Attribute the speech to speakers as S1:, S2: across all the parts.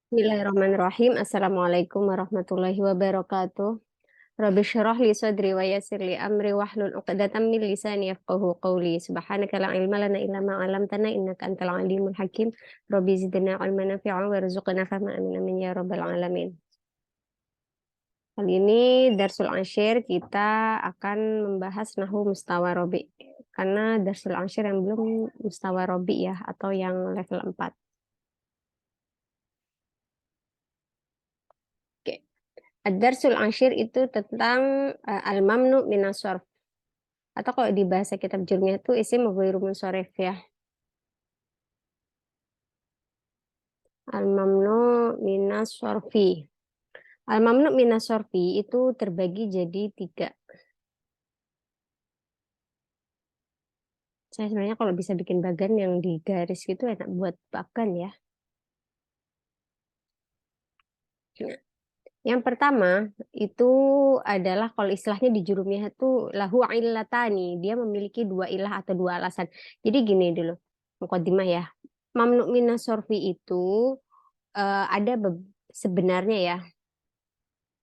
S1: Bismillahirrahmanirrahim. Assalamualaikum warahmatullahi wabarakatuh. Rabbi syrah li sadri wa yassir li amri wahlul 'uqdatam min lisani yafqahu qawli. Subhanaka la ilma lana illa ma 'allamtana innaka antal alimul hakim. Rabbi zidna ilman nafi'an warzuqna fahma amin amin ya rabbal alamin. Kali ini Darsul Ashir kita akan membahas Nahwu Mustawa Robi. Karena Darsul Ashir yang belum Mustawa Robi ya, atau yang level 4. Oke. Ad-Darsul Ashir itu tentang al-mamnu minas sarf. Atau kalau di bahasa kitab jurumiyah itu isim ghairu munsharif ya. Al-mamnu minas sarfi. Al-mamnu minas sarfi itu terbagi jadi 3. Saya sebenarnya kalau bisa bikin bagan yang di garis gitu enak buat bagan ya. Nah, yang pertama itu adalah kalau istilahnya di jurumiyah itu lahu illatani. Dia memiliki 2 ilah atau 2 alasan. Jadi gini dulu, mukadimah ya. Mamnu minas sarfi itu ada sebenarnya ya,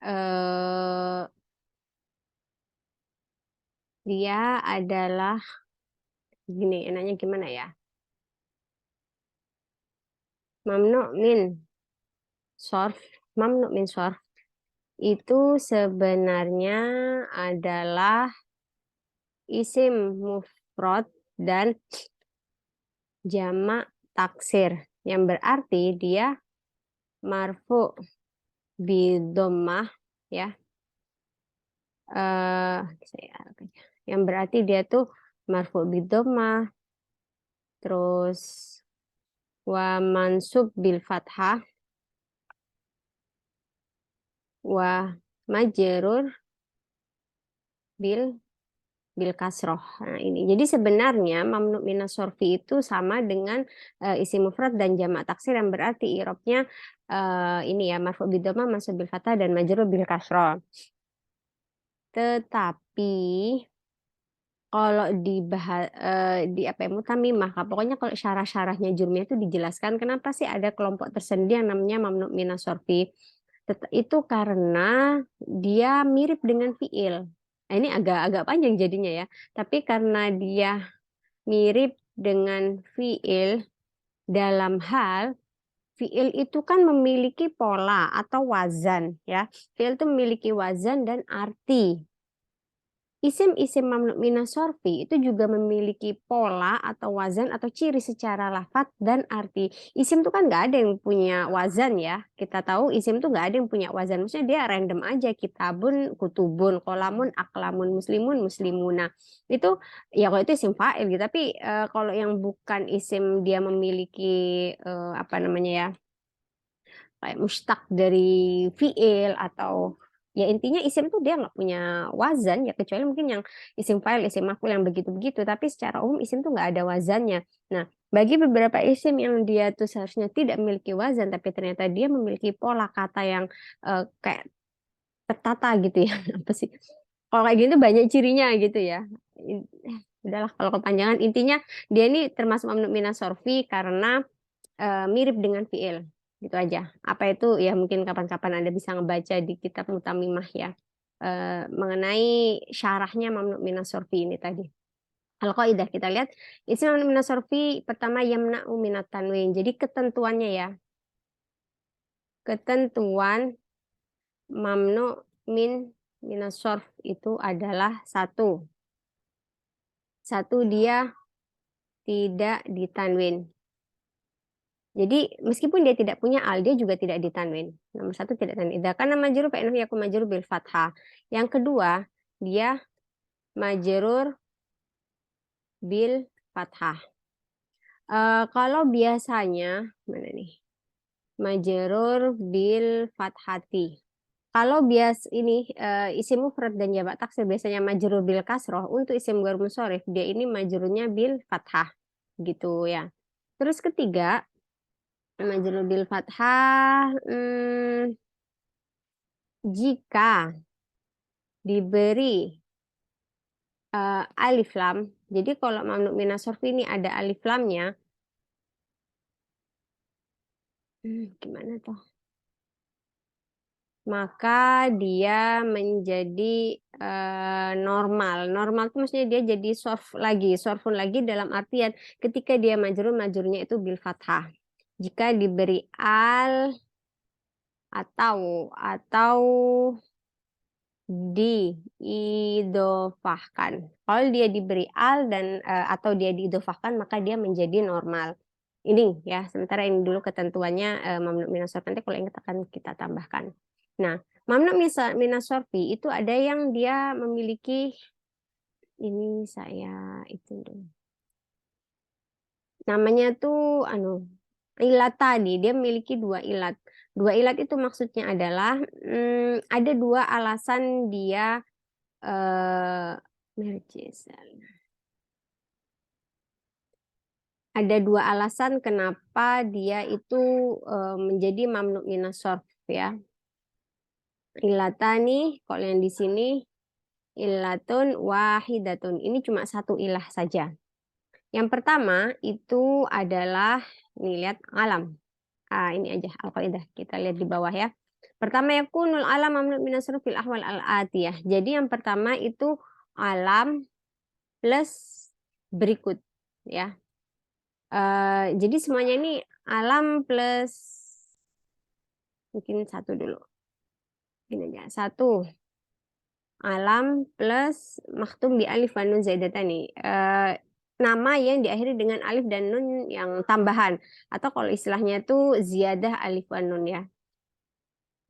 S1: eh dia adalah gini, enaknya gimana ya? Mamnu min sorf, mamnu min sorf itu sebenarnya adalah isim mufrad dan jamak taksir, yang berarti dia marfu bidommah ya. Yang berarti dia tuh marfu bidommah, terus wa mansub bil fathah, wa majrur bil kasroh. Nah, ini. Jadi sebenarnya mamnu minas sorfi itu sama dengan isim mufrad dan jamak taksir, yang berarti i'rabnya ini ya, marfu bidhamah, mansub bil fathah, dan majrur bil kasroh. Tetapi kalau di apa ya, mutamimah, pokoknya kalau syarah-syarahnya jurumiyah itu dijelaskan kenapa sih ada kelompok tersendiri yang namanya mamnu minas sorfi. Itu karena dia mirip dengan fiil. Nah, ini agak panjang jadinya ya. Tapi karena dia mirip dengan fiil dalam hal fiil itu kan memiliki pola atau wazan ya. Fiil itu memiliki wazan dan arti. Isim-isim mamnu minas sorfi itu juga memiliki pola atau wazan atau ciri secara lafat dan arti. Isim tuh kan nggak ada yang punya wazan ya. Kita tahu isim tuh nggak ada yang punya wazan. Maksudnya dia random aja. Kitabun, kutubun, kolamun, aklamun, muslimun, muslimuna. Itu ya kalau itu isim fa'il gitu. Tapi kalau yang bukan isim dia memiliki apa namanya ya, kayak mustaq dari fiil, atau ya intinya isim tuh dia nggak punya wazan ya, kecuali mungkin yang isim fa'il, isim maf'ul yang begitu-begitu, tapi secara umum isim tuh nggak ada wazannya. Nah, bagi beberapa isim yang dia tuh seharusnya tidak memiliki wazan tapi ternyata dia memiliki pola kata yang kayak tertata gitu ya. Apa sih, kalau kayak gitu banyak cirinya gitu ya. Udahlah kalau kepanjangan, intinya dia ini termasuk mamnu minas sorfi karena mirip dengan fiil, gitu aja. Apa itu ya, mungkin kapan-kapan Anda bisa ngebaca di kitab Mutamimah ya, mengenai syarahnya Mamnu Minas Sorfi ini tadi. Al-Qaidah kita lihat isim Mamnu Minas Sorfi pertama yamna'u minat tanwin. Jadi ketentuannya ya, ketentuan Mamnu min Minas Sorf itu adalah satu dia tidak ditanwin. Jadi meskipun dia tidak punya al, dia juga tidak ditanwin. Nomor 1 tidak tanwin. Idza kana majrur fa innahu yakun majrur bil fathah. Yang kedua, dia majrur bil fathah. Kalau biasanya mana nih? Majrur bil fathati. Kalau ini isim mufrad dan jamak taksir biasanya majrur bil kasroh. Untuk isim ghair munsharif dia ini majrurnya bil fathah gitu ya. Terus ketiga, majrur bil fathah, jika diberi alif lam. Jadi kalau mamnu minas sorf ini ada alif lamnya, Gimana tuh? Maka dia menjadi normal. Normal itu maksudnya dia jadi sorfun lagi dalam artian ketika dia majrur, majrurnya itu bil fathah. Jika diberi al atau diidofahkan. Kalau dia diberi al dan atau dia diidofahkan maka dia menjadi normal. Ini ya, sementara ini dulu ketentuannya mamnu minas sorfi. Nanti kalau ingat akan kita tambahkan. Nah, mamnu minas sorfi itu ada yang dia memiliki ini saya itu dulu. Namanya tuh ilat tadi, dia memiliki dua ilat. Dua ilat itu maksudnya adalah ada dua alasan dia merjizal. Ada dua alasan kenapa dia itu menjadi mamnu minas sorf ya. Ilatani, kalau yang di sini ilatun wahidatun. Ini cuma satu ilah saja. Yang pertama itu adalah nih lihat alam. Ini aja al-qaidah. Kita lihat di bawah ya. Pertama yakunul alam mamnu minas sorf fil ahwal al-atiyah. Jadi yang pertama itu alam plus berikut ya. Jadi semuanya ini alam plus mungkin satu dulu. Ini aja. Satu alam plus maktum bi alif wa nun zaidatani. Nama yang diakhiri dengan alif dan nun yang tambahan. Atau kalau istilahnya itu ziyadah alif wa nun ya.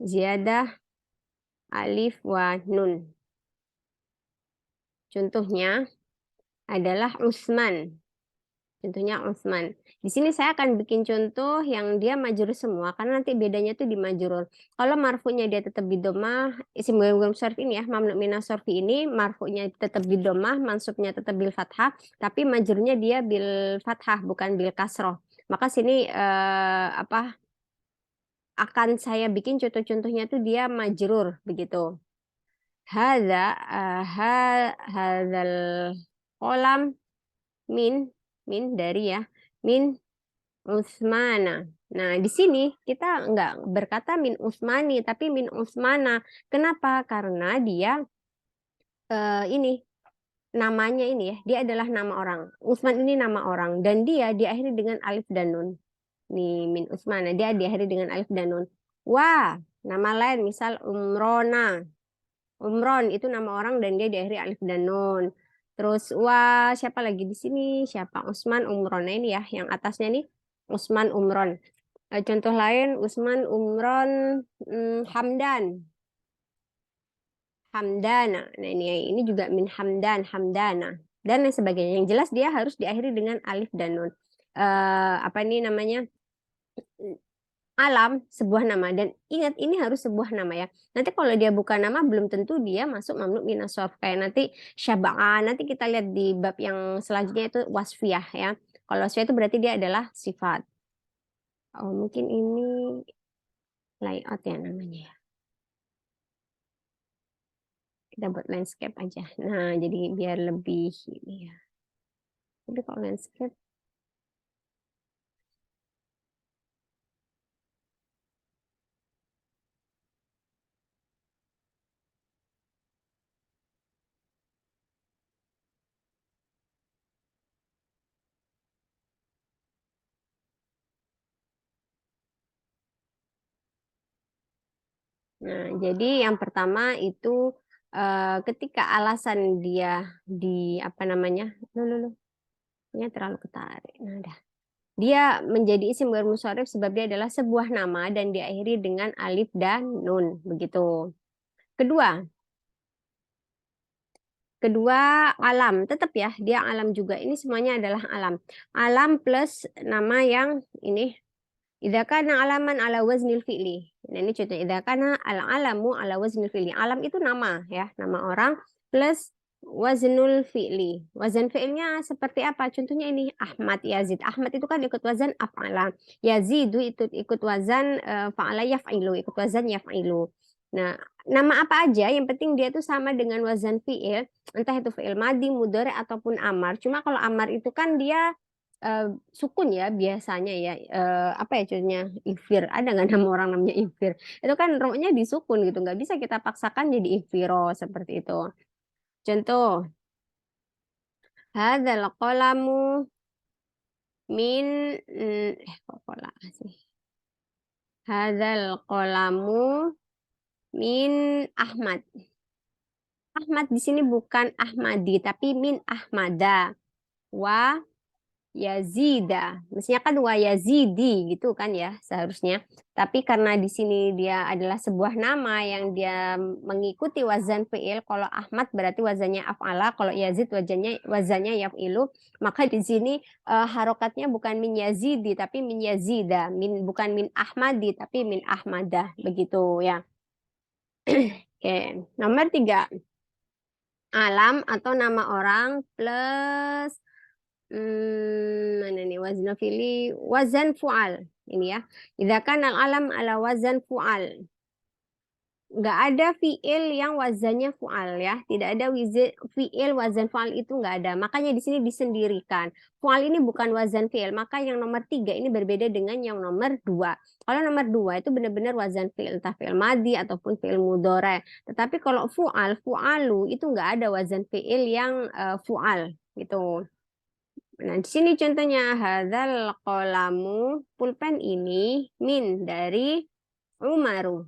S1: Ziyadah alif wa nun. Contohnya adalah Utsman. Contohnya Utsman. Di sini saya akan bikin contoh yang dia majrur semua karena nanti bedanya tuh di majrur. Kalau marfu'nya dia tetap bidomah, isim ghaib syarf ini ya, mamnu minas syarfi ini marfu'nya tetap bidomah, mansubnya tetap bil fathah, tapi majrurnya dia bil fathah bukan bil kasroh. Maka sini akan saya bikin contoh-contohnya tuh dia majrur begitu. Hadzal kolam min dari ya min Utsmana. Nah, di sini kita nggak berkata min Utsmani, tapi min Utsmana. Kenapa? Karena dia ini namanya ini ya, dia adalah nama orang. Utsman ini nama orang dan dia diakhiri dengan alif dan nun. Nih min Utsmana, dia diakhiri dengan alif dan nun. Wah, nama lain misal Umrona. Umron itu nama orang dan dia diakhiri alif dan nun. Terus wah, siapa lagi di sini? Siapa? Usman Umron. Nah, ini ya, yang atasnya nih Usman Umron. Contoh lain Usman Umron Hamdan. Hamdana. Nah, ini juga min Hamdan, Hamdana dan lain sebagainya. Yang jelas dia harus diakhiri dengan alif dan nun. Apa ini namanya? Alam sebuah nama dan ingat ini harus sebuah nama ya. Nanti kalau dia bukan nama belum tentu dia masuk mamnu minas sorf kayak nanti syaba'an. Nanti kita lihat di bab yang selanjutnya itu wasfiyah ya. Kalau wasfiyah itu berarti dia adalah sifat. Oh, mungkin ini layout ya namanya ya. Kita buat landscape aja. Nah, jadi biar lebih ini ya. Tapi kalau landscape Nah, jadi yang pertama itu ketika alasan dia di apa namanya? Ini terlalu ketarik. Nah, dah. Dia menjadi isim ghair musyarrif sebab dia adalah sebuah nama dan diakhiri dengan alif dan nun, begitu. Kedua, alam, tetap ya, dia alam juga. Ini semuanya adalah alam. Alam plus nama yang ini idza kana alaman ala waznil fi'li. Nah, ini contoh idza kana al-alamu ala waznil fi'li. Alam itu nama ya, nama orang plus waznul fi'li. Wazan fi'ilnya seperti apa? Contohnya ini Ahmad Yazid. Ahmad itu kan ikut wazan af'ala. Yazidu itu ikut wazan fa'ala yaf'ilu, ikut wazan yaf'ilu. Nah, nama apa aja yang penting dia itu sama dengan wazan fi'il, entah itu fi'il madi, mudhari ataupun amar. Cuma kalau amar itu kan dia sukun ya biasanya ya. Apa ya contohnya? Ifir. Ada nggak nama orang namanya Ifir? Itu kan roknya disukun gitu. Nggak bisa kita paksakan jadi ifiro seperti itu. Contoh, hadzal qalamu min kok kola sih? Hadzal qalamu min Ahmad. Ahmad di sini bukan Ahmadi tapi min Ahmada wa Yazida. Mestinya kan wa Yazidi gitu kan ya seharusnya. Tapi karena di sini dia adalah sebuah nama yang dia mengikuti wazan fiil. Kalau Ahmad berarti wazannya af'ala, kalau Yazid wazannya yaf'ilu. Maka di sini harokatnya bukan min Yazidi tapi min Yazida. Bukan min Ahmadi tapi min Ahmada begitu ya. Oke, nomor 3. Alam atau nama orang plus mana nih wazn fili wazan fual ini ya. Idza kana al alam ala wazan fual. Nggak ada fiil yang wazannya fual ya. Tidak ada fiil wazan fual itu nggak ada. Makanya di sini disendirikan. Fual ini bukan wazan fiil. Maka yang nomor 3 ini berbeda dengan yang nomor 2. Kalau nomor 2 itu benar-benar wazan fiil. Entah fiil madi ataupun fiil mudhari. Tetapi kalau fual, fualu itu nggak ada wazan fiil yang fual gitu. Nah, di sini contohnya hadzal qalamu pulpen ini min dari Umaru.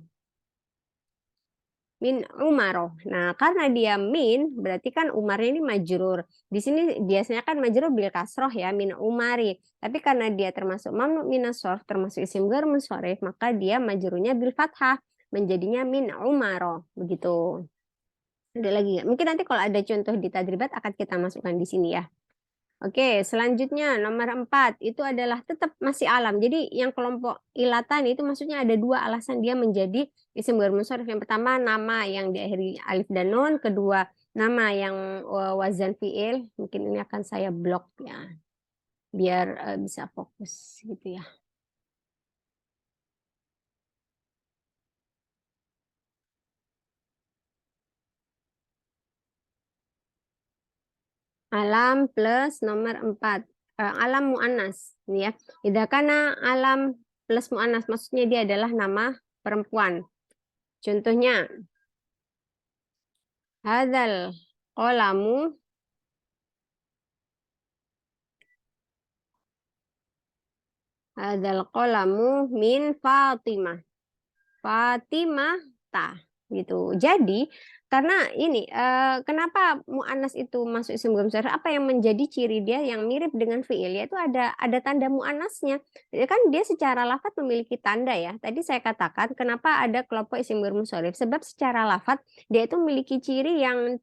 S1: Min Umaroh. Nah, karena dia min, berarti kan Umarnya ini majrur. Di sini biasanya kan majrur bil kasroh ya, min Umari. Tapi karena dia termasuk mamnu minas shorf, termasuk isim ghair munsharif, maka dia majrurnya bil fathah. Menjadinya min Umaroh. Begitu. Ada lagi nggak? Mungkin nanti kalau ada contoh di tadribat akan kita masukkan di sini ya. Oke, selanjutnya nomor 4 itu adalah tetap masih alam. Jadi yang kelompok ilatan itu maksudnya ada 2 alasan dia menjadi isim ghair munsharif. Yang pertama nama yang diakhiri alif dan nun, kedua nama yang wazan fiil. Mungkin ini akan saya blok ya biar bisa fokus gitu ya. Alam plus nomor 4. Alam muannas ini ya. Idza kana alam plus muannas maksudnya dia adalah nama perempuan. Contohnya hadzal qalamu hadzal qalamu min Fatimah. Fatimah ta gitu. Jadi karena ini kenapa muannas itu masuk isim ghair munsharif? Apa yang menjadi ciri dia yang mirip dengan fiil yaitu ada tanda muannasnya. Ya kan dia secara lafaz memiliki tanda ya. Tadi saya katakan kenapa ada kelompok isim ghair munsharif? Sebab secara lafaz dia itu memiliki ciri yang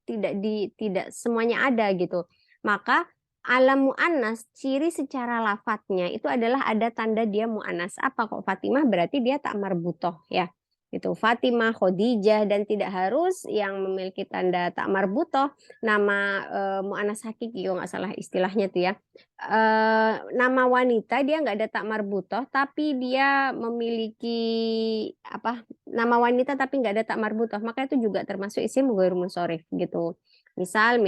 S1: tidak semuanya ada gitu. Maka alam mu'annas, ciri secara lafadznya itu adalah ada tanda dia mu'annas. Apa kok Fatimah berarti dia tak marbutoh ya. Itu Fatimah, Khadijah dan tidak harus yang memiliki tanda tak marbutoh nama mu'annas hakiki kalau nggak salah istilahnya tuh ya. Nama wanita dia nggak ada tak marbutoh tapi dia memiliki apa nama wanita tapi nggak ada tak marbutoh maka itu juga termasuk isim ghair munsharif gitu. Misal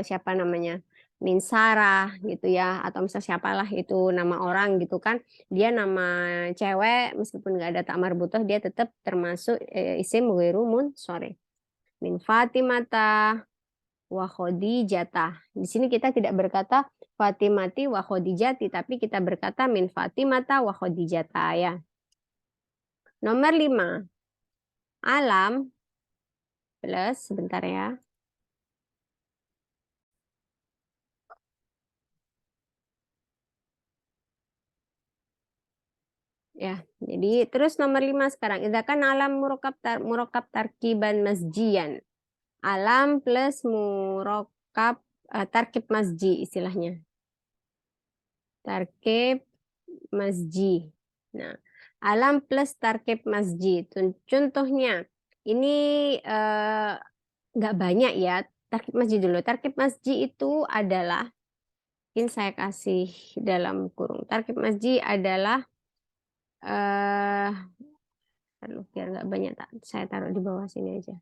S1: siapa namanya? Min Sarah gitu ya atau misal siapalah itu nama orang gitu kan dia nama cewek meskipun nggak ada tak marbutoh dia tetap termasuk isim ghairu munsharif min Fatimata wa Khadijata di sini kita tidak berkata Fatimati wa Khadijati tapi kita berkata min Fatimata wa Khadijata ya. Nomor 5 alam plus sebentar ya. Ya, jadi terus nomor 5 sekarang. Idza kan alam murakkab tarkiban masjian. Alam plus murakkab tarkib masji istilahnya. Tarkib masji. Nah, alam plus tarkib masji. Contohnya ini nggak banyak ya. Tarkib masji dulu. Tarkib masji itu adalah mungkin saya kasih dalam kurung. Tarkib masji adalah eh biar nggak banyak saya taruh di bawah sini aja.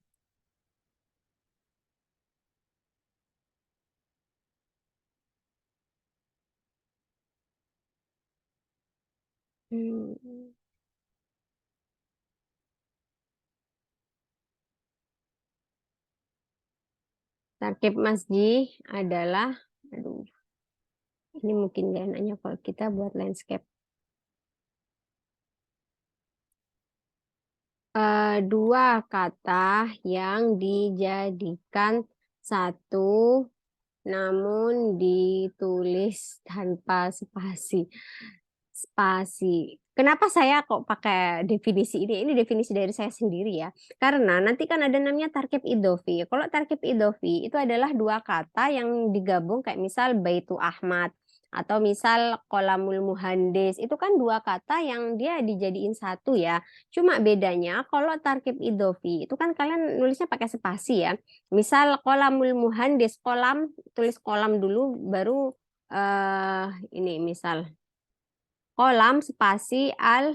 S1: Hmm. Tarkib masjid adalah, aduh, ini mungkin gak enaknya kalau kita buat landscape. Dua kata yang dijadikan satu namun ditulis tanpa spasi. Spasi. Kenapa saya kok pakai definisi ini? Ini definisi dari saya sendiri ya. Karena nanti kan ada namanya tarkib idofi. Kalau tarkib idofi itu adalah dua kata yang digabung kayak misal Baitu Ahmad atau misal Kolamul Muhandis. Itu kan dua kata yang dia dijadiin satu ya. Cuma bedanya kalau tarkib idofi itu kan kalian nulisnya pakai spasi ya. Misal Kolamul Muhandis, kolam tulis kolam dulu baru ini misal kolam spasi al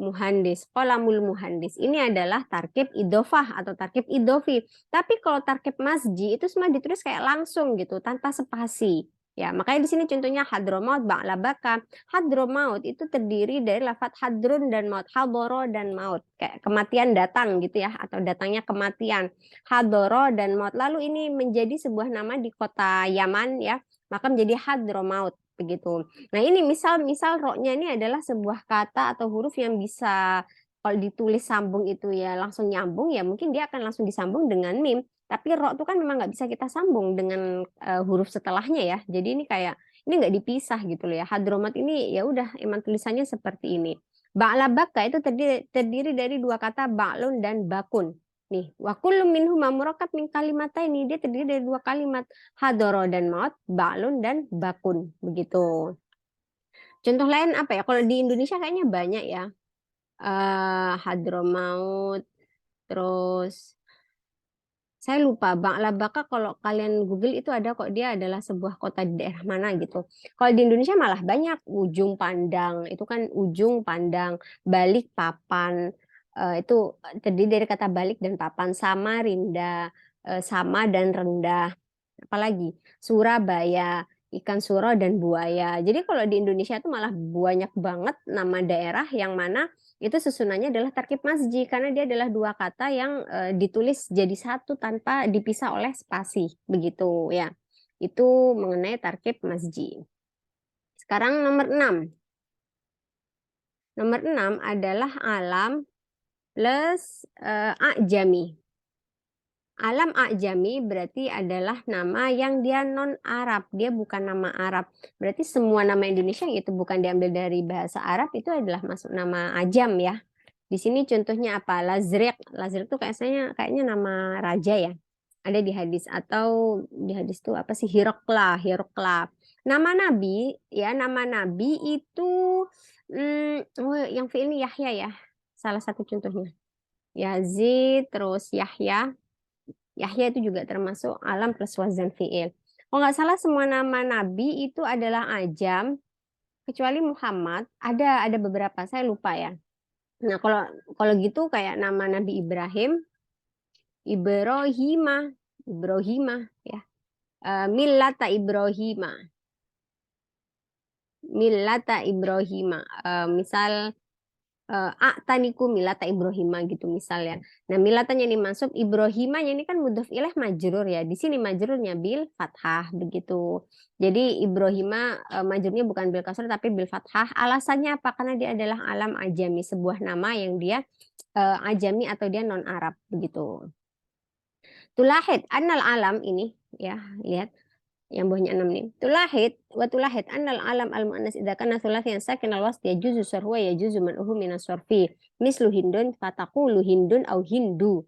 S1: muhandis, kolamul muhandis. Ini adalah tarkib idofah atau tarkib idofi. Tapi kalau tarkib masji itu semua ditulis kayak langsung gitu, tanpa spasi. Ya, makanya di sini contohnya hadromaut, ba'labaka. Hadromaut itu terdiri dari lafadz hadrun dan maut, hadoro dan maut. Kayak kematian datang gitu ya, atau datangnya kematian. Hadoro dan maut. Lalu ini menjadi sebuah nama di kota Yaman ya, maka menjadi hadromaut begitu. Nah, ini misal roknya ini adalah sebuah kata atau huruf yang bisa kalau ditulis sambung itu ya langsung nyambung ya mungkin dia akan langsung disambung dengan mim. Tapi rok itu kan memang nggak bisa kita sambung dengan huruf setelahnya ya. Jadi ini kayak ini nggak dipisah gitu loh ya. Hadromat ini ya udah emang tulisannya seperti ini. Ba'la baka itu terdiri dari dua kata ba'lun dan bakun. Nih, wa kullu minhuma murakkab min kalimataini. Dia terdiri dari dua kalimat hadoro dan maut, ba'lun dan bakun. Begitu. Contoh lain apa ya? Kalau di Indonesia kayaknya banyak ya. Hadromaut, terus saya lupa Bang Labaka kalau kalian Google itu ada kok dia adalah sebuah kota di daerah mana gitu. Kalau di Indonesia malah banyak Ujung Pandang, itu kan Ujung Pandang, Balik Papan, itu terdiri dari kata balik dan papan, Samarinda, sama dan rendah, apalagi Surabaya, ikan suro dan buaya. Jadi kalau di Indonesia itu malah banyak banget nama daerah yang mana itu susunannya adalah tarkib masji karena dia adalah dua kata yang ditulis jadi satu tanpa dipisah oleh spasi begitu ya. Itu mengenai tarkib masji. Sekarang nomor 6. Nomor 6 adalah alam plus ajami. Alam ajami berarti adalah nama yang dia non-Arab, dia bukan nama Arab. Berarti semua nama Indonesia yang itu bukan diambil dari bahasa Arab itu adalah masuk nama ajam ya. Di sini contohnya apa? Lazrek. Lazrek itu kayaknya nama raja ya. Ada di hadis atau di hadis itu apa sih? Hirokla, Hirokla. Nama nabi ya, nama nabi itu yang fi'il Yahya ya. Salah satu contohnya. Yazid terus Yahya. Yahya itu juga termasuk alam plus wazan fi'il. Kalau nggak salah semua nama nabi itu adalah ajam, kecuali Muhammad. Ada beberapa, saya lupa ya. Nah, kalau kalau gitu kayak nama Nabi Ibrahim, Ibrahimah, Ibrahimah ya. Millata Ibrahimah, Millata Ibrahimah. Misal A'taniku milata Ibrahima gitu misalnya. Nah, milatanya ini masuk Ibrahimanya ini kan mudhof ilaih majrur ya. Di sini majrurnya bil fathah begitu. Jadi Ibrahima majrurnya bukan bil kasrah tapi bil fathah. Alasannya apa? Karena dia adalah alam ajami, sebuah nama yang dia ajami atau dia non Arab begitu. Tulahid annal alam ini ya, lihat yang bawahnya 6 nih. Tulahid wa tulahid annal alam al muannas idza kana thulathiyan sakin al wasl yajuzu sarhu wa yajuzu man'uhu min as-sarfi. Mislu hindun fataqulu hindun au hindu.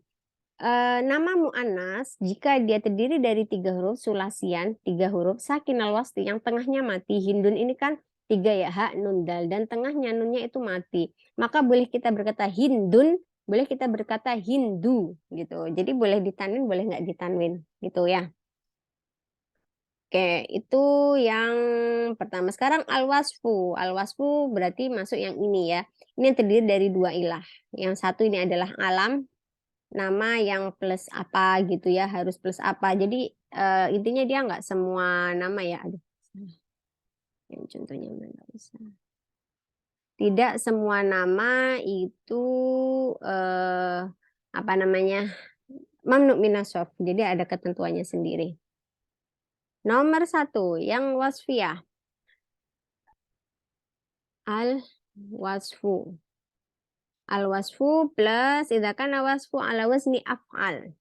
S1: Nama muannas jika dia terdiri dari tiga huruf sulasian, tiga huruf sakin al wasli yang tengahnya mati. Hindun ini kan tiga ya, ha nun dal dan tengahnya nunnya itu mati. Maka boleh kita berkata hindun, boleh kita berkata hindu gitu. Jadi boleh ditanwin, boleh nggak ditanwin gitu ya. Oke, itu yang pertama. Sekarang al-wasfu. Al-wasfu berarti masuk yang ini ya. Ini yang terdiri dari dua ilah. Yang satu ini adalah alam, nama yang plus apa gitu ya, harus plus apa. Jadi intinya dia nggak semua nama ya. Aduh, yang contohnya mana nggak bisa. Tidak semua nama itu apa namanya? Mamnu minas sarf. Jadi ada ketentuannya sendiri. Nomor 1 yang wasfiyah. Al-wasfu. Al-wasfu plus idza kana wasfu ala wazni af'al.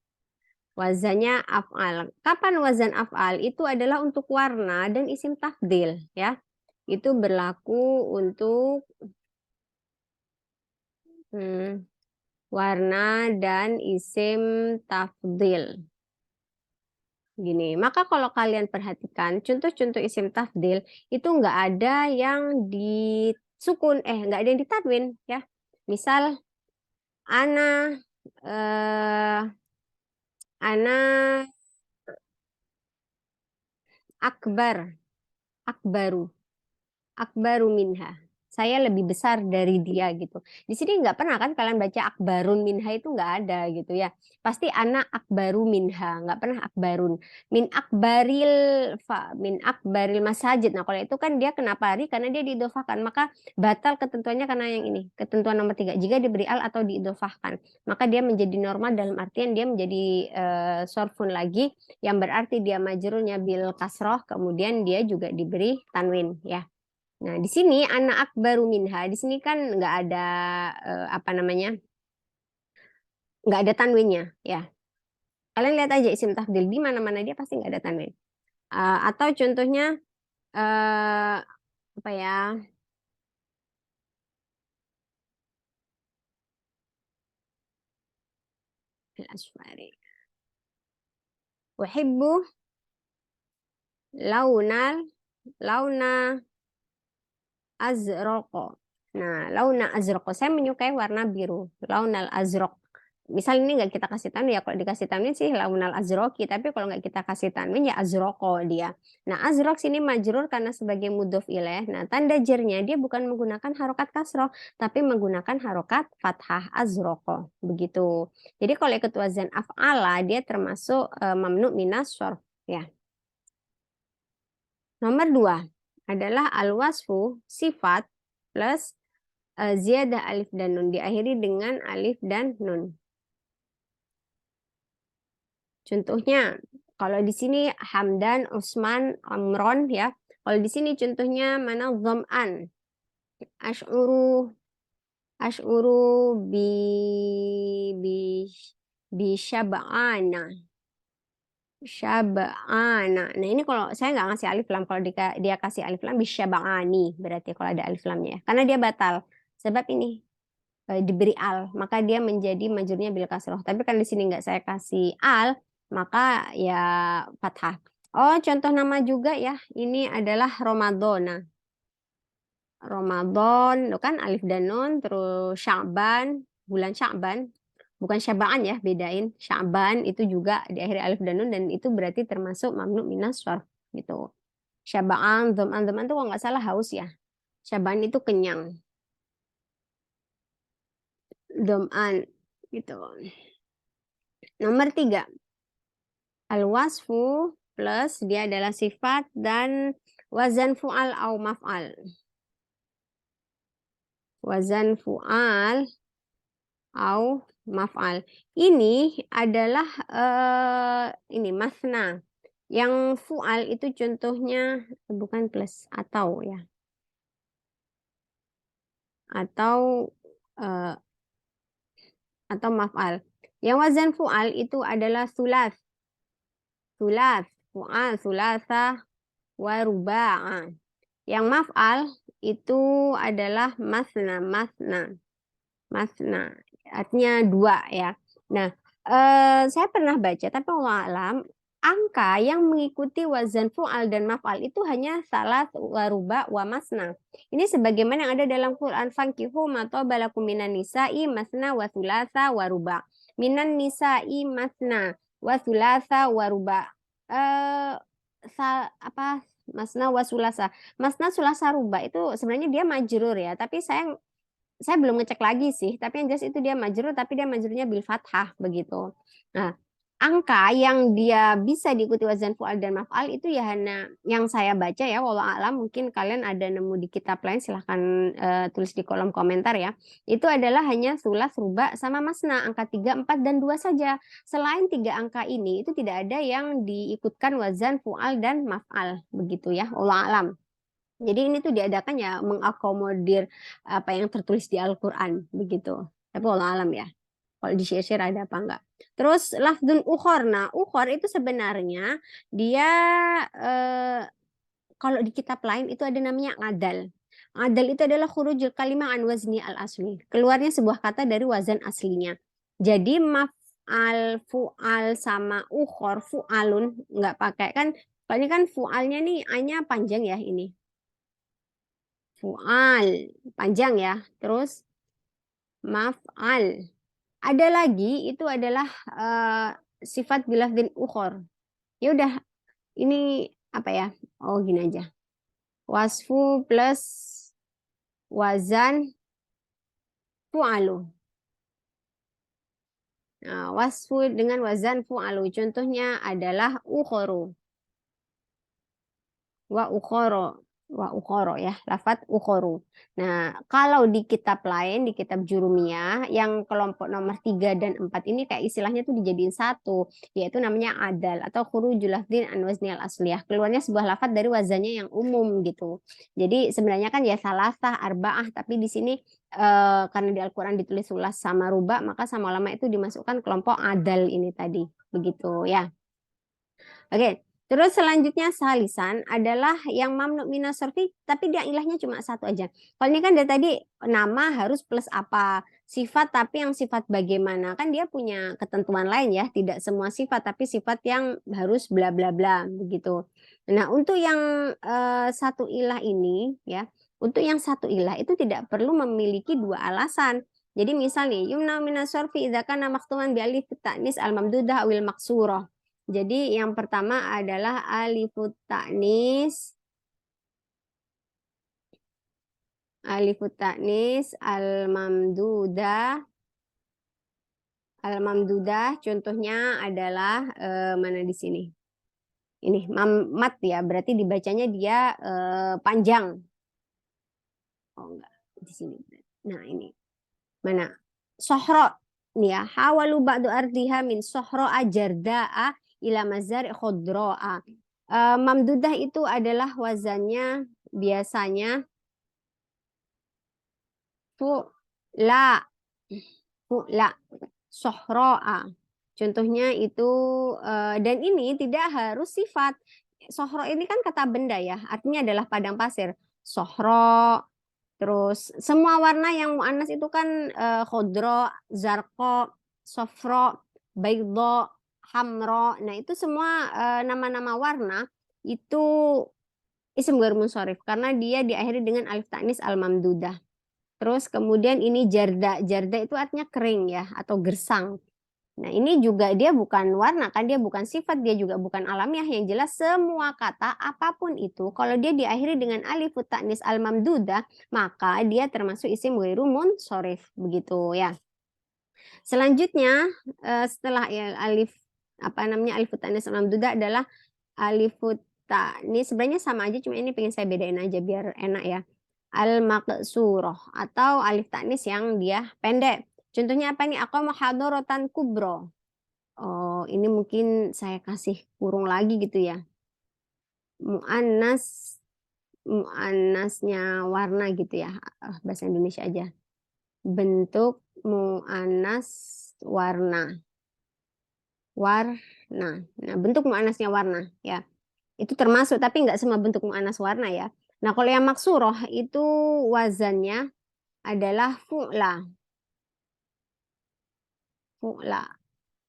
S1: Wazannya af'al. Kapan wazan af'al? Itu adalah untuk warna dan isim tafdil ya. Itu berlaku untuk warna dan isim tafdil. Gini, maka kalau kalian perhatikan contoh-contoh isim tafdil itu nggak ada yang disukun, nggak ada yang ditanwin ya. Misal ana ana akbar, akbaru, akbaru minha. Saya lebih besar dari dia gitu. Di sini nggak pernah kan kalian baca akbarun minha itu nggak ada gitu ya. Pasti anak akbaru minha, nggak pernah akbarun. Min akbaril masajid. Nah kalau itu kan dia kenapa hari? Karena dia diidofahkan. Maka batal ketentuannya karena yang ini. Ketentuan nomor 3. Jika diberi al atau diidofahkan. Maka dia menjadi normal dalam artian dia menjadi sorfun lagi. Yang berarti dia majrurnya bil kasroh. Kemudian dia juga diberi tanwin ya. Nah, di sini anak akbaru minha, di sini kan nggak ada apa namanya, nggak ada tanwinnya, ya. Kalian lihat aja isim tafdil di mana-mana dia pasti nggak ada tanwin. Atau contohnya apa ya? Al-asfari. Uhibbu launa azraqo. Nah, launa azraqo. Saya menyukai warna biru. Launal azraq. Misal ini nggak kita kasih tanwin ya, kalau dikasih tanwin sih launal azroki, tapi kalau nggak kita kasih tanwin ya azroko dia. Nah azrok sini majrur karena sebagai mudhof ilaih. Nah tanda jernya dia bukan menggunakan harokat kasroh, tapi menggunakan harokat fathah azroko begitu. Jadi kalau ikut wazan af'ala dia termasuk mamnu minas shorf ya. Nomor 2 adalah al-wasfu sifat plus ziyadah alif dan nun diakhiri dengan alif dan nun. Contohnya, kalau di sini Hamdan, Usman, Amron ya. Kalau di sini contohnya mana Dham'an. Ash'uru bi bi bi syab'ana. Syab'ana. Nah, ini kalau saya nggak ngasih alif lam, kalau dia kasih alif lam bi syab'ani berarti kalau ada alif lamnya ya. Karena dia batal. Sebab ini diberi al, maka dia menjadi majurnya bil kasroh. Tapi kan di sini nggak saya kasih al, maka ya fathah. Oh, contoh nama juga ya. Ini adalah Ramadona. Ramadan, itu kan alif dan nun, terus Sya'ban, bulan Sya'ban. Bukan Syabaan ya, bedain. Sya'ban itu juga di akhir alif dan nun dan itu berarti termasuk mamnu minas syarf gitu. Syabaan, dham'an itu kalau nggak salah haus ya. Sya'ban itu kenyang. Dham'an gitu. Nomor 3. Al-wasfu plus dia adalah sifat dan wazan fu'al au maf'al. Wazan fu'al au maf'al. Ini adalah ini masna. Yang fu'al itu contohnya bukan plus atau ya. Atau maf'al. Yang wazan fu'al itu adalah sulas. Sulas, fu'al, sulasa, wa ruba'a. Yang maf'al itu adalah masna, masna. Artinya 2 ya. Nah, saya pernah baca tapi alam angka yang mengikuti wazan fu'al dan maf'al itu hanya salah wa ruba wa masna. Ini sebagaimana yang ada dalam Quran fankihu ma balakum minan nisa'i masna wa thulatha wa ruba. Minan nisa'i masna wa thulatha wa ruba. Apa masna wa sulasa. Masna sulasa ruba itu sebenarnya dia majrur ya, tapi saya belum ngecek lagi sih, tapi yang jelas itu dia majrur tapi dia majrurnya bil fathah begitu. Nah, angka yang dia bisa diikuti wazan fu'al dan maf'al itu ya hanya yang saya baca ya, walau alam mungkin kalian ada nemu di kitab lain silahkan tulis di kolom komentar ya. Itu adalah hanya sulas, ruba, sama masna, angka 3, 4, dan 2 saja. Selain tiga angka ini itu tidak ada yang diikutkan wazan fu'al dan maf'al begitu ya, walau alam. Jadi ini tuh diadakan ya mengakomodir apa yang tertulis di Al-Quran begitu. Tapi walau alam ya. Kalau di share ada apa enggak. Terus lafdun ukhor. Nah, ukhor itu sebenarnya dia eh, kalau di kitab lain itu ada namanya adal. Adal itu adalah khurujul kalimah an wazni al asli. Keluarnya sebuah kata dari wazan aslinya. Jadi maf'al, fu'al sama ukhor, fu'alun nggak pakai kan. Kalau ini kan fu'alnya nih A-nya panjang ya ini. Fu'al panjang ya. Terus maf'al. Ada lagi itu adalah eh, sifat bilafdin ukhor. Ya udah, ini apa ya? Oh, gini aja. Wasfu plus wazan fu'alu. Nah, wasfu dengan wazan fu'alu. Contohnya adalah ukhoru. Wa ukhoro, wa ukhoro ya, lafat ukhoru. Nah, kalau di kitab lain, di kitab Jurumiyah yang kelompok nomor 3 dan 4 ini kayak istilahnya tuh dijadiin satu, yaitu namanya adal atau khurujul lafdin an wazni al asliyah. Keluarnya sebuah lafat dari wazannya yang umum gitu. Jadi sebenarnya kan ya salasah, arba'ah, tapi di sini karena di Al-Qur'an ditulis sulas sama ruba, maka sama ulama itu dimasukkan kelompok adal ini tadi. Begitu ya. Oke, terus selanjutnya salisan adalah yang mamnu minas sorfi, tapi dia ilahnya cuma satu aja. Kalau ini kan dari tadi nama harus plus apa, sifat tapi yang sifat bagaimana, kan dia punya ketentuan lain ya, tidak semua sifat tapi sifat yang harus bla bla bla begitu. Nah, untuk yang satu ilah ini ya, untuk yang satu ilah itu tidak perlu memiliki dua alasan. Jadi misalnya yumna minas sorfi idza kana maktuman bi alif ta'nis al mamdudah awil maksurah. Jadi yang pertama adalah alifut ta'nis al-mamdudah contohnya adalah mana di sini? Ini mamat ya, berarti dibacanya dia panjang. Oh enggak, di sini. Nah, ini. Mana? Sohro. Nih ya, hawalu ba'du ardiha min sohro ajarda'a ila mazari khodro'a. Mamdudah itu adalah wazannya biasanya fu'la, fu'la, sohro'a. Contohnya itu, dan ini tidak harus sifat. Sohro ini kan kata benda ya, artinya adalah padang pasir. Sohro, terus semua warna yang mu'annas itu kan khodro, zarko, sofro, baydho, hamro. Nah, itu semua nama-nama warna itu isim ghair munsharif karena dia diakhiri dengan alif ta'nis al-mamdudah. Terus kemudian ini jarda. Jarda itu artinya kering ya atau gersang. Nah, ini juga dia bukan warna kan, dia bukan sifat, dia juga bukan alamiah. Yang jelas semua kata apapun itu kalau dia diakhiri dengan alif ta'nis al-mamdudah, maka dia termasuk isim ghairu munsharif begitu ya. Selanjutnya setelah ya, alif apa namanya alif ta'nis al-mamdudah adalah alif ta'nis, sebenarnya sama aja cuma ini pengen saya bedain aja biar enak ya. Al-maqsurah atau alif ta'nis yang dia pendek. Contohnya apa nih? Aku mau hadorotan kubro. Oh, ini mungkin saya kasih kurung lagi gitu ya. Mu'annas, mu'annasnya warna gitu ya. Bahasa Indonesia aja. Bentuk mu'annas warna. Warna. Nah, bentuk mu'annasnya warna ya. Itu termasuk, tapi nggak semua bentuk mu'annas warna ya. Nah, kalau yang maksuroh itu wazannya adalah fu'la. Fu'la.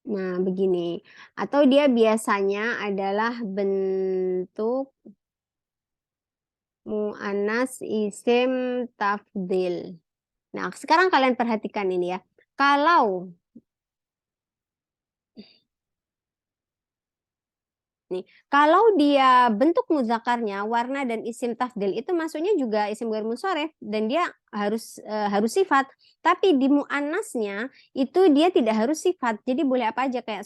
S1: Nah, begini. Atau dia biasanya adalah bentuk mu'annas isim tafdil. Nah, sekarang kalian perhatikan ini ya. Kalau Nih, kalau dia bentuk muzakarnya warna dan isim tafdil itu masuknya juga isim ghair munsharif dan dia harus sifat. Tapi di muannasnya itu dia tidak harus sifat. Jadi boleh apa aja kayak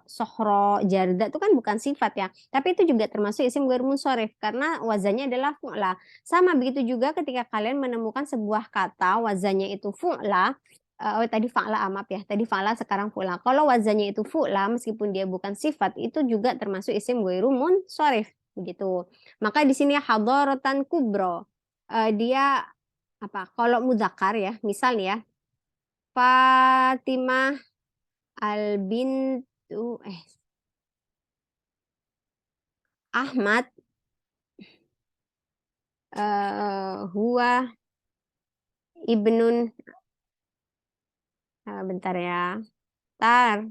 S1: sohro, jarda itu kan bukan sifat ya. Tapi itu juga termasuk isim ghair munsharif karena wazannya adalah fu'la. Sama begitu juga ketika kalian menemukan sebuah kata wazannya itu fu'la. Oh tadi fa'la maaf ya. Tadi fa'la sekarang fu'la. Kalau wazannya itu fu'la meskipun dia bukan sifat itu juga termasuk isim ghairu munsharif begitu. Maka di sini hadaratan kubro. Dia apa? Kalau muzakkar ya, misal nih ya, Fatimah al bintu Ahmad huwa ibnun bentar ya. Tar.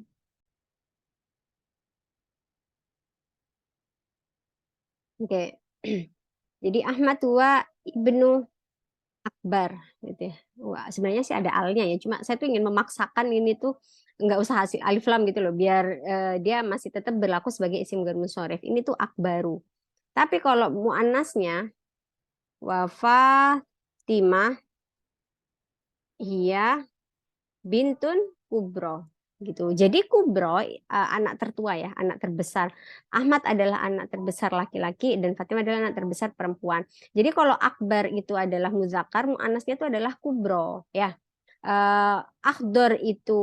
S1: Oke. Jadi Ahmad huwa ibnu Akbar gitu ya. Wah, sebenarnya sih ada alnya ya. Cuma saya tuh ingin memaksakan ini tuh nggak usah hasil alif lam gitu loh, biar dia masih tetap berlaku sebagai isim ghair munsharif. Ini tuh akbaru. Tapi kalau muannasnya Wafatimah iya bintun kubro gitu. Jadi kubro anak tertua ya, anak terbesar. Ahmad adalah anak terbesar laki-laki dan Fatimah adalah anak terbesar perempuan. Jadi kalau akbar itu adalah muzakkar, muannasnya itu adalah kubro ya. Akhdor itu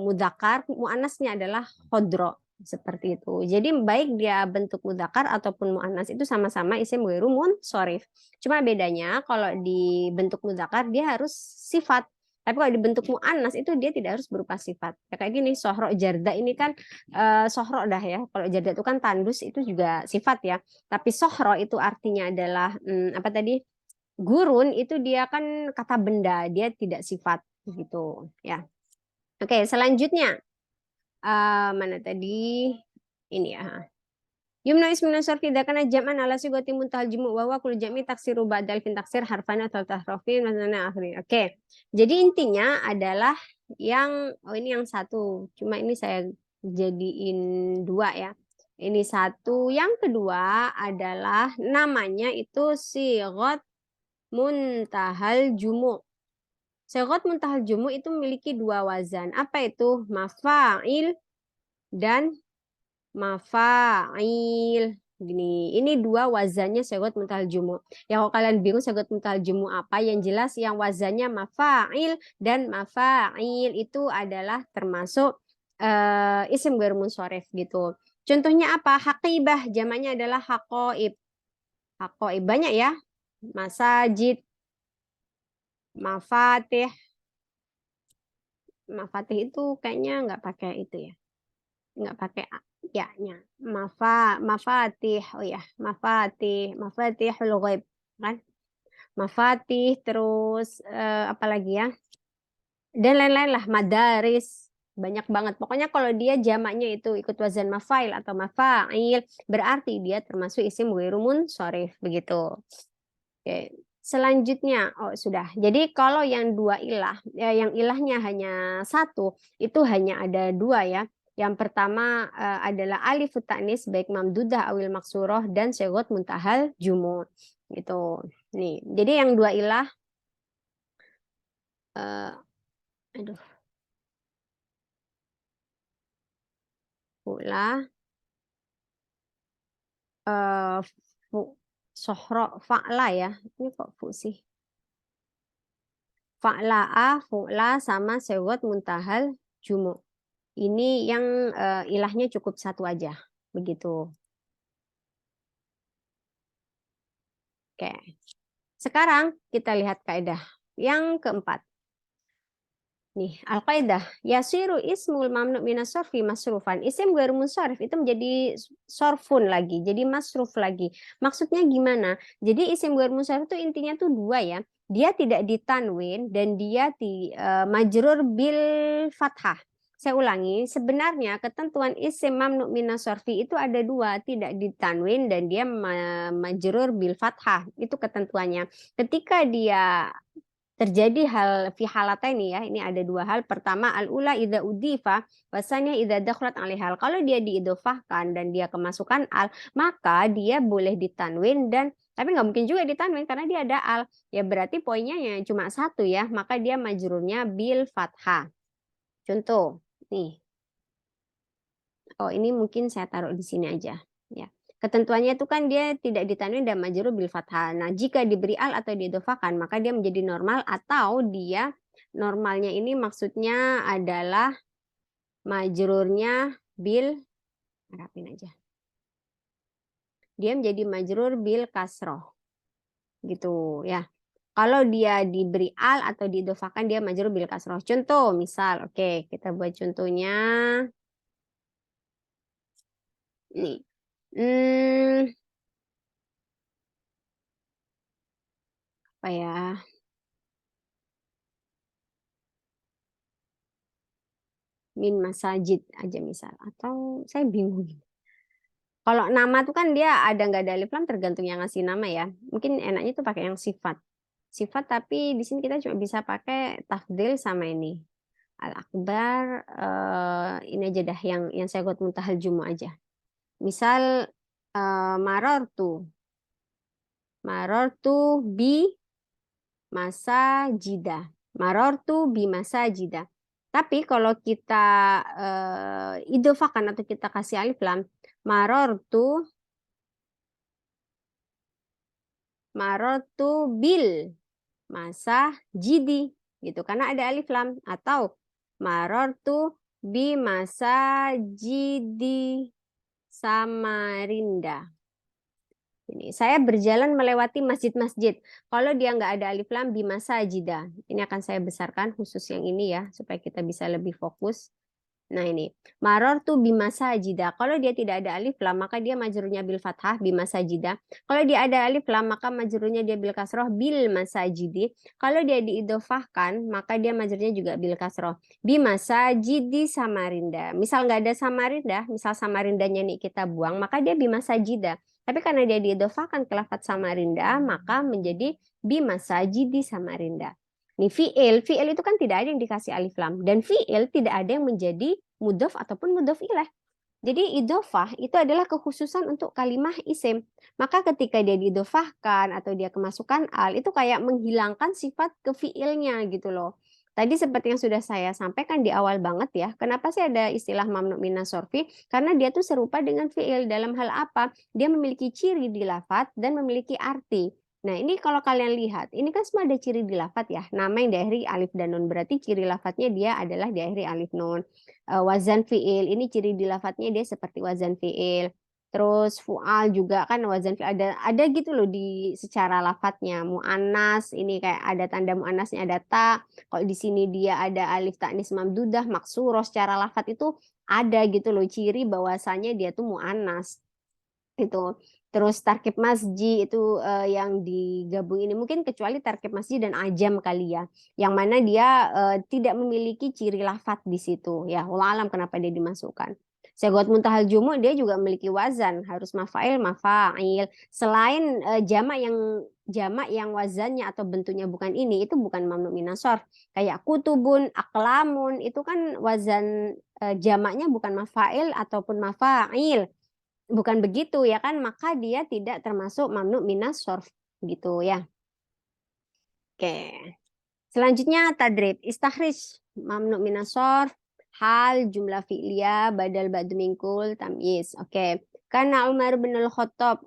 S1: mudzakkar, muannasnya adalah khodro seperti itu. Jadi baik dia bentuk mudzakkar ataupun muannas itu sama-sama isim ghairu munsharif. Cuma bedanya kalau di bentuk mudzakkar dia harus sifat. Tapi kalau di bentuk muannas itu dia tidak harus berupa sifat. Ya, kayak gini, sohro jarda ini kan sohro dah ya. Kalau jarda itu kan tandus itu juga sifat ya. Tapi sohro itu artinya adalah apa tadi? Gurun itu dia kan kata benda, dia tidak sifat gitu ya. Oke, selanjutnya mana tadi ini ya. Yumna ismuna sarfi idza kana jam'an ala sigati muntahal jumu' wa huwa kullu jam'i taksiru ba'da alfin taksir harfan atau tahrofin dan akhir. Oke. Jadi intinya adalah yang ini yang satu. Cuma ini saya jadiin dua ya. Ini satu, yang kedua adalah namanya itu sigot muntahal jumu. Sigot muntahal jumu itu memiliki dua wazan. Apa itu? Mafa'il dan mafa'il. Gini, ini dua wazannya sigot muntahal jumu. Ya kalau kalian bingung sigot muntahal jumu apa, yang jelas yang wazannya mafa'il dan mafa'il itu adalah termasuk isim ghair munsharif gitu. Contohnya apa? Haqibah, jamaknya adalah haqaib. Haqaib banyak ya. Masajid, mafatih. Mafatih itu kayaknya nggak pakai itu ya. Nggak pakai ya-nya. Mafatih. Oh ya, mafatihul ghaib kan? Mafatih terus apa lagi ya? Dan lain-lain lah, madaris. Banyak banget. Pokoknya kalau dia jamaknya itu ikut wazan mafail atau mafail, berarti dia termasuk isim ghairu munsharif begitu. Oke. Selanjutnya, oh sudah. Jadi kalau yang dua ilah, ya, yang ilahnya hanya satu, itu hanya ada dua ya. Yang pertama adalah alif ta'nis baik mamdudah awil maksuroh dan segot muntahal jumu. Gitu. Nih, jadi yang dua ilah, eh, aduh, pula, eh, fu, sohro, fa'la ya. Ini kok fu sih? Fa'la'a, fu'la sama segot muntahal jumu. Ini yang ilahnya cukup satu aja, begitu. Oke. Sekarang kita lihat kaidah yang keempat. Nih, al-qaidah yasiru ismul mamnu minas sorfi masrufan. Isim ghair munsharif itu menjadi sorfun lagi, jadi masruf lagi. Maksudnya gimana? Jadi isim ghair munsharif itu intinya tuh dua ya. Dia tidak ditanwin dan dia majrur bil fathah. Saya ulangi, sebenarnya ketentuan isim mamnu minas sorfi itu ada dua, tidak ditanwin dan dia majrur bil fathah. Itu ketentuannya. Ketika dia terjadi hal fi halataini ya. Ini ada dua hal. Pertama al-ula idza udifa, wasanya idza dakhalat alaihal. Kalau dia diidofahkan dan dia kemasukan al, maka dia boleh ditanwin dan tapi nggak mungkin juga ditanwin karena dia ada al. Ya berarti poinnya ya cuma satu ya, maka dia majrurnya bil fathah. Contoh, nih. Oh, ini mungkin saya taruh di sini aja. Ya. Ketentuannya itu kan dia tidak ditanwin dan majrur bil fathah. Nah, jika diberi al atau diidhofakan, maka dia menjadi normal atau dia normalnya ini maksudnya adalah majrurnya bil, harapin aja. Dia menjadi majrur bil kasroh. Gitu ya. Kalau dia diberi al atau diidhofakan dia majrur bil kasroh. Contoh, misal, oke, kita buat contohnya. Nih. Hmm, apa ya? Min masajid aja misal. Atau saya bingung. Kalau nama tuh kan dia ada nggak ada alif lam tergantung yang ngasih nama ya. Mungkin enaknya tuh pakai yang sifat. Sifat tapi di sini kita cuma bisa pakai tafdil sama ini. Al akbar ini aja dah yang saya buat muntahal jumu aja. Misal marortu bi masa jida. Marortu bi masa jida. Tapi kalau kita idofakan atau kita kasih alif lam, marortu bil masa jidi gitu karena ada alif lam atau marortu bi masa jidi Samarinda. Ini saya berjalan melewati masjid-masjid. Kalau dia nggak ada alif lam bima sajida. Ini akan saya besarkan khusus yang ini ya supaya kita bisa lebih fokus. Nah ini maror tuh bima sajida. Kalau dia tidak ada alif lam maka dia majrurnya bil fathah bima sajida. Kalau dia ada alif lam maka majrurnya dia bil kasroh bil masajidi. Kalau dia diidofahkan maka dia majrurnya juga bil kasroh bima sajidi Samarinda. Misal nggak ada Samarinda, misal Samarindanya nih kita buang maka dia bima sajida. Tapi karena dia diidofahkan ke lafadz Samarinda maka menjadi bima sajidi Samarinda. Nih fi'il itu kan tidak ada yang dikasih alif lam dan fi'il tidak ada yang menjadi mudhof ataupun mudhof ilaih. Jadi idofah itu adalah kekhususan untuk kalimah isim. Maka ketika dia diidofahkan atau dia kemasukan al itu kayak menghilangkan sifat ke fi'ilnya gitu loh. Tadi seperti yang sudah saya sampaikan di awal banget ya. Kenapa sih ada istilah mamnu minas sorfi? Karena dia tuh serupa dengan fi'il dalam hal apa? Dia memiliki ciri di lafadz dan memiliki arti. Nah, ini kalau kalian lihat, ini kan semua ada ciri di lafadz ya. Nama yang diakhiri alif dan nun berarti ciri lafadznya dia adalah diakhiri alif nun. Wazan fi'il, ini ciri di lafadznya dia seperti wazan fi'il. Terus fu'al juga kan wazan fi'il ada gitu loh di secara lafadznya. Mu'annas ini kayak ada tanda mu'annasnya ada ta. Kalau di sini dia ada alif ta'nis mamdudah, maksuroh secara lafadz itu ada gitu loh ciri bahwasanya dia tuh mu'annas. Itu. Terus tarkib masjid itu yang digabung ini mungkin kecuali tarkib masjid dan ajam kali ya, yang mana dia tidak memiliki ciri lafadz di situ ya. Wallah alam kenapa dia dimasukkan. Segot muntahal jumu dia juga memiliki wazan harus mafail mafail. Selain jamak yang wazannya atau bentuknya bukan ini itu bukan mamnu minas shorf. Kayak kutubun, aklamun itu kan wazan jamaknya bukan mafail ataupun mafail. Bukan begitu ya kan, maka dia tidak termasuk mamnu minas shorf gitu ya. Oke. Selanjutnya tadrib istakhrij mamnu minas shorf hal jumlah fi'liyah badal ba'du mingkul tamyiz. Oke. Karena Umar ibnul Khattab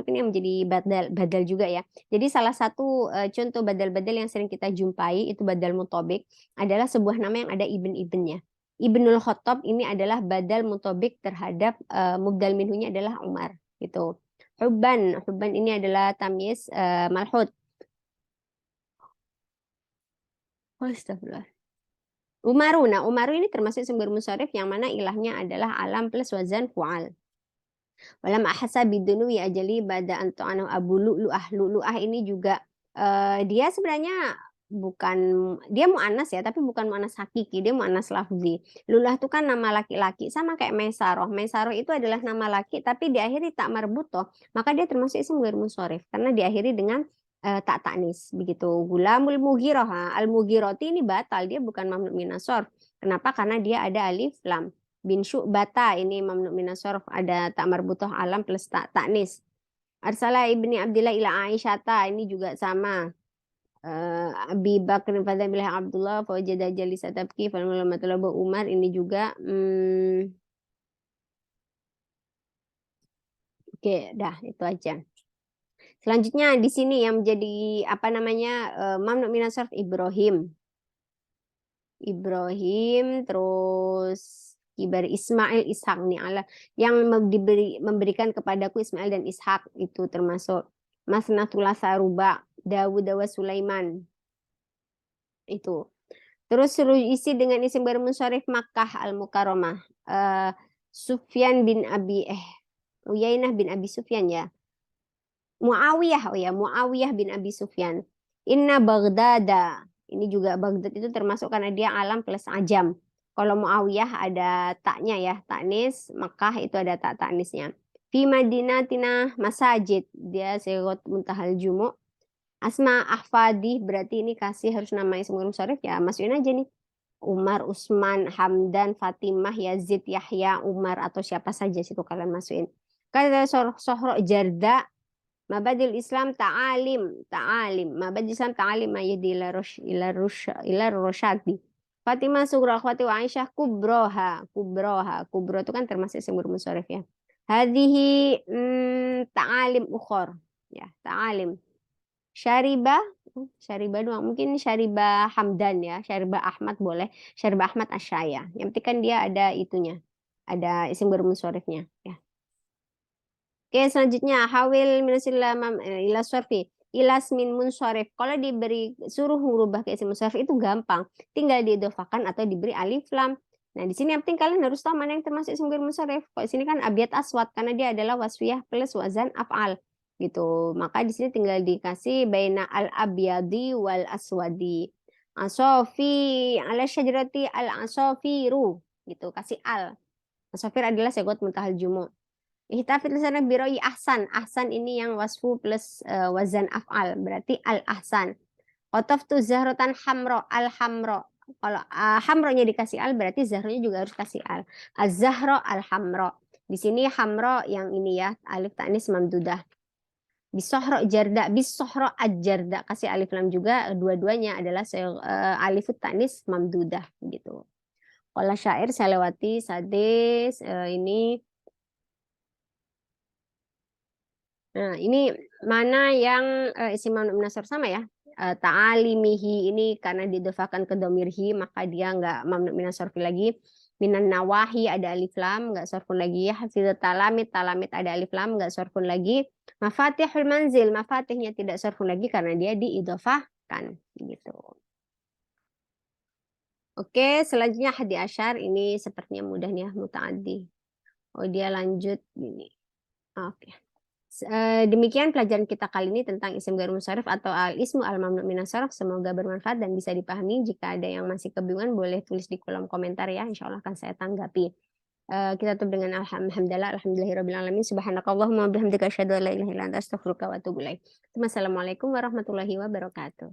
S1: ini yang menjadi badal juga ya. Jadi salah satu contoh badal-badal yang sering kita jumpai itu badal mutobik adalah sebuah nama yang ada ibn-ibnnya. Ibnul Khattab ini adalah badal mutobik terhadap mubdal minhunya adalah Umar gitu. Hubban ini adalah tamyiz malhud. Astagfirullah. Umaru ini termasuk sumber musharif yang mana ilahnya adalah alam plus wazan fu'al. Walam ahasa bidunu ya ajali bada anto'anu abu lu'lu'ah ini juga dia sebenarnya bukan dia mu'annas ya tapi bukan mu'annas hakiki, dia mu'annas lafzi. Lulah itu kan nama laki-laki sama kayak Maisaroh itu adalah nama laki tapi diakhiri tak marbutoh maka dia termasuk isim ghair munsharif karena diakhiri dengan tak taknis begitu. Gulamul Mughirah, al-Mughirati ini batal, dia bukan mamnu minas sorf. Kenapa? Karena dia ada alif lam. Bin Syu'bata ini mamnu minas sorf, ada tak marbutoh alam plus tak taknis. Arsalah ibni Abdillah ila Aisyata, ini juga sama. Abi Bakr fadzabilah Abdullah fawajada jalisa tabki falmulamatulabu Umar, ini juga oke, dah itu aja. Selanjutnya di sini yang menjadi apa namanya mamnu minas sarf Ibrahim. Ibrahim terus kibar Ismail Ishak nih Allah yang memberikan kepadaku Ismail dan Ishak, itu termasuk Masnatullah Saruba, Dawud Dawa Sulaiman itu. Terus suruh isi dengan isim bermunsharif Makkah Al-Mukarramah. Sufyan bin Abi Uyainah bin Abi Sufyan ya. Muawiyah, oh ya, Muawiyah bin Abi Sufyan. Inna Baghdada. Ini juga Baghdad itu termasuk karena dia alam plus ajam. Kalau Muawiyah ada taknya ya, taknis. Makkah itu ada tak taknisnya. Fi Madinatina masajid. Dia segot muntahal jumu. Asma ahfadi, berarti ini kasih harus nama isim munsharif ya. Masukin aja nih. Umar, Usman, Hamdan, Fatimah, Yazid, Yahya, Umar, atau siapa saja situ kalian masukin. Kalau Sohro Jarda, Mabadil Islam ta'alim, ta'alim. Mabadil Islam ta'alim mayadi ila rosyadi. Fatimah Sugra akhwati wa Aisyah kubroha, kubroha. Kubro itu kan termasuk isim munsharif ya. Hadhihi ta'alim ukhor. Ya, ta'alim. Syariba, Syariba doang. Mungkin Syariba Hamdan ya, Syariba Ahmad boleh. Syariba Ahmad Asyaya. Yang penting kan dia ada itunya. Ada isim munsharifnya ya. Oke, selanjutnya hawil minasila ila sorfi ilas min munsharif. Kalau diberi suruh merubah ke isim munsharif itu gampang, tinggal diidofakan atau diberi alif lam. Nah, di sini yang penting kalian harus tahu mana yang termasuk isim munsharif. Kalau di sini kan abiyat aswad karena dia adalah wasfiyah plus wazan af'al gitu. Maka di sini tinggal dikasih baina al abyadi wal aswadi. Asofi ala syajarati al asofiru gitu, kasih al. Asofir adalah segot muntahal jumu. Ihtafid lisana biroi ahsan. Ahsan ini yang wasfu plus wazan af'al. Berarti al-ahsan. Qataftu zahrotan hamro. Al-hamro. Kalau hamronya dikasih al, berarti zahronya juga harus kasih al. Az-zahro al-hamro. Di sini hamro yang ini ya. Alif ta'nis mamdudah. Bisohro jarda. Bisohro ad-jarda. Kasih alif lam juga. Dua-duanya adalah alif ta'nis mamdudah. Gitu. Kalau syair saya lewati. Sadis. Ini. Nah, ini mana yang isim mamnu minasor sama ya? Ta'alimihi ini karena didofakan ke domirhi, maka dia nggak mamnu minasor lagi. Minan nawahi ada alif lam, nggak sorfun lagi. Hafizat talamit, talamit ada alif lam, nggak sorfun lagi. Mafatihul manzil, mafatihnya tidak sorfun lagi karena dia diidofahkan. Gitu. Oke, selanjutnya hadi asyar, ini sepertinya mudah nih ya, muta'addi. Oh, dia lanjut ini. Oke. Demikian pelajaran kita kali ini tentang isim ghair munsharif atau al-ismu al-mamnu minas sarf. Semoga bermanfaat dan bisa dipahami. Jika ada yang masih kebingungan boleh tulis di kolom komentar ya. Insya Allah akan saya tanggapi. Kita tutup dengan alhamdulillah, alhamdulillahirabbil alamin. Subhanakallahumma bihamdika asyhadu an la ilaha illa anta astaghfiruka wa atubu ilaik. Wassalamualaikum warahmatullahi wabarakatuh.